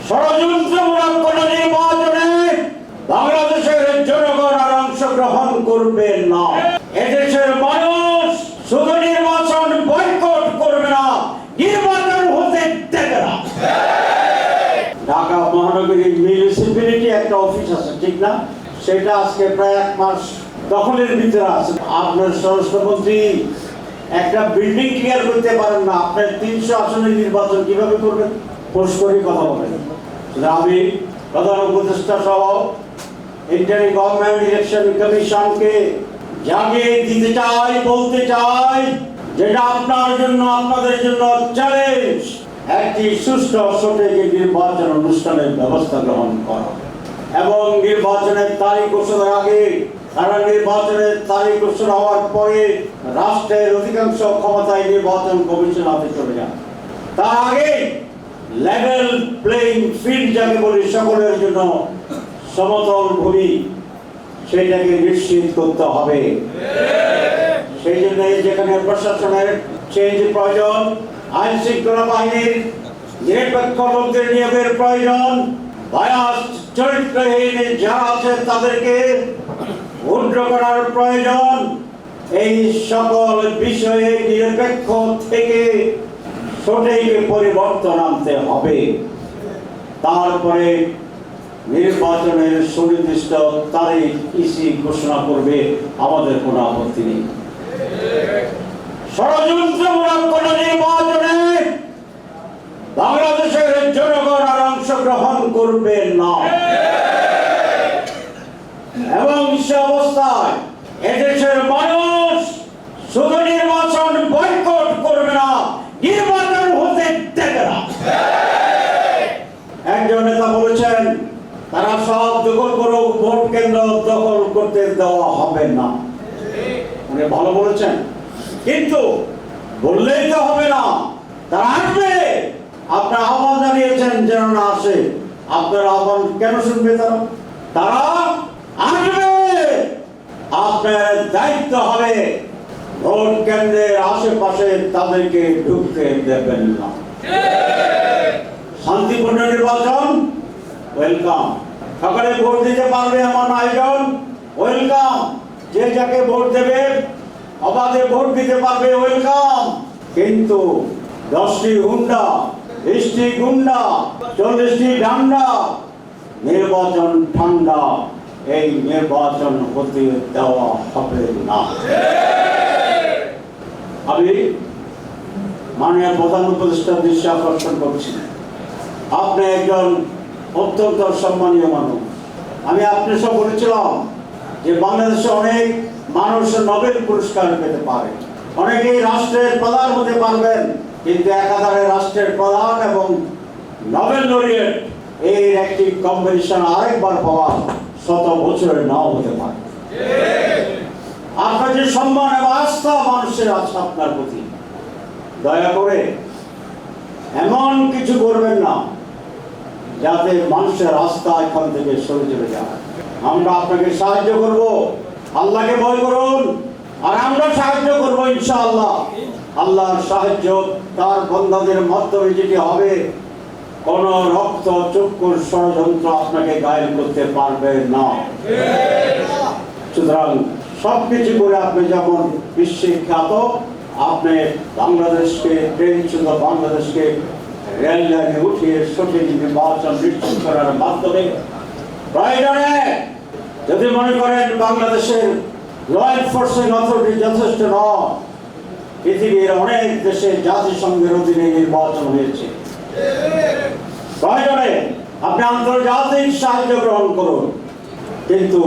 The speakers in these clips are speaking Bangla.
ষড়যন্ত্রমূলক কোন নির্বাচনে বাংলাদেশের জনগণ আর অংশগ্রহণ করবে না। এদেশের মানুষ শুধু নির্বাচন বয়কট করবে না, নির্বাচন হতে দেবে না। ঢাকা মহানগরীর মিউনিসিপ্যালিটি একটা অফিস আছে, ঠিক না? সেটা আজকে প্রায় 1 মাস দখলের ভিতরে আছে। আপনার স্বরাষ্ট্রমন্ত্রী একটা বিল্ডিং ক্লিয়ার করতে পারেন না, আপনার 300 আসনের নির্বাচন কিভাবে করবেন? পোস্ট করে কথা বলেন। আমি প্রধান উপদেষ্টা সহ ইন্টারিম গভর্নমেন্ট ইলেকশন কমিশনকে জাগিয়ে দিতে চাই, বলতে চাই, যেটা আপনার জন্য, আপনাদের জন্য চ্যালেঞ্জ, একটি সুষ্ঠু সঠিক নির্বাচন অনুষ্ঠানের ব্যবস্থা গ্রহণ করা এবং নির্বাচনের তারিখ ঘোষণার আগে, কারণ নির্বাচনের তারিখ ঘোষণা হওয়ার পরে রাষ্ট্রের অধিকাংশ ক্ষমতায় নির্বাচন কমিশন হাতে চলে যায়। তার আগে লেভেল প্লেইং ফিল্ড যাকে বলি, সকলের জন্য সমতল ভূমি, সেটাকে নিশ্চিত করতে হবে। সেই জন্য যেখানে প্রশাসনের চেঞ্জ প্রয়োজন, আইন শৃঙ্খলা বাহিনীর নিরপেক্ষ লোকদের নিয়োগের প্রয়োজন, বায়াস চরিত্রহীন যারা আছে তাদেরকে উদ্র করার প্রয়োজন, এই সকল বিষয়ে নিরপেক্ষ থেকে সঠিক পরিবর্তন আনতে হবে। তারপরে নির্বাচনের সুনির্দিষ্ট তারিখ ইসি ঘোষণা করবে, আমাদের কোনো আপত্তি নেই। ষড়যন্ত্রমূলক কোন নির্বাচনে বাংলাদেশের জনগণ আর অংশগ্রহণ করবে না এবং সে অবস্থায় এদেশের মানুষ শুধু নির্বাচন বয়কট করবে না, নির্বাচন হতে দেবে না। একজন নেতা বলেছেন তারা সব দখল করে ভোট কেন্দ্র দখল করতে দেওয়া হবে না। উনি ভালো বলেছেন, কিন্তু বললেই তো হবে না, তারা আসবে। আপনারা আহ্বান জানিয়েছেন যেন না আসে, আপনার আহ্বান কেন শুনবে তারা? তারা আসবে। আপনার দায়িত্ব হবে ভোট কেন্দ্রের আশেপাশে তাদেরকে ঢুকতে দেবেন না। শান্তিপূর্ণ নির্বাচন ওয়েলকাম। সকালে ভোট দিতে পারবে এমন আয়োজন ওয়েলকাম। যে যাকে ভোট দেবে অবাধে ভোট দিতে পারবে ওয়েলকাম। কিন্তু 10টি হুন্ডা, 20টি গুন্ডা, 40টি ডান্ডা, নির্বাচন ঠান্ডা, এই নির্বাচন হতে দেওয়া হবে না। আমি মাননীয় প্রধান উপদেষ্টার দৃষ্টি আকর্ষণ করছি। আপনি একজন অত্যন্ত সম্মানীয় মানুষ। আমি আপনার সব বলেছিলাম যে বাংলাদেশে অনেক মানুষ নোবেল পুরস্কার পেতে পারে, অনেকেই রাষ্ট্রের প্রধান হতে পারবেন, কিন্তু একাধারে রাষ্ট্রের প্রধান এবং নোবেল লরিয়েট এর একটি কম্বিনেশন আরেকবার পাওয়া 100 বছরের নাও হতে পারে। আপনার যে সম্মান এবং আস্থা মানুষের আছে আপনার প্রতি, দয়া করে এমন কিছু করবেন না যাতে মানুষের আস্থা এখান থেকে সরে চলে যায়। আমরা আপনাকে সাহায্য করব, আল্লাহকে ভয় করুন, আর আমরা সাহায্য করব ইনশাআল্লাহ। আল্লাহর সাহায্য তার বান্দাদের মাধ্যমে যেটি হবে, কোন রক্ত চক্ষুর ষড়যন্ত্র আপনাকে গায়েল করতে পারবে না। সুতরাং সবকিছু করে আপনি যেমন বিশ্বে খ্যাত, আপনি বাংলাদেশকে বাংলাদেশকে রেল লাইনে উঠিয়ে সঠিক নির্বাচন নিশ্চিত করার মাধ্যমে প্রয়োজনে যদি মনে করেন বাংলাদেশের ল এনফোর্সিং অথরিটি যথেষ্ট নয়, পৃথিবীর অনেক দেশে জাতিসংঘের অধীনে নির্বাচন হয়েছে, প্রয়োজনে আপনি আন্তর্জাতিক সাহায্য গ্রহণ করুন, কিন্তু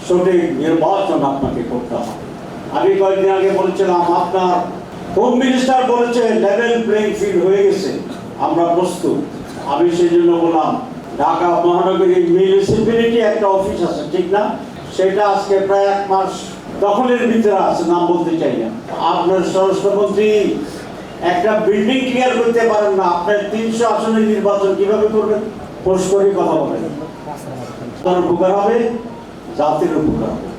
সঠিক নির্বাচন আপনাকে করতে হবে। আমি কয়েকদিন আগে বলেছিলাম, আপনার হোম মিনিস্টার বলেছে লেভেল প্লেইং ফিল্ড হয়ে গেছে, আমরা প্রস্তুত। আমি সেই জন্য বললাম ঢাকা মহানগরীর মিউনিসিপ্যালিটি একটা অফিস আছে, ঠিক না? সেটা আজকে প্রায় 1 মাস দখলের ভিতরে আছে, নাম বলতে চাই না। আপনার স্বরাষ্ট্রমন্ত্রী একটা বিল্ডিং ক্লিয়ার করতে পারেন না, আপনার 300 আসনের নির্বাচন কিভাবে করবেন? পোস্ট করে কথা বলেন। তার উপকার হবে, জাতির উপকার হবে।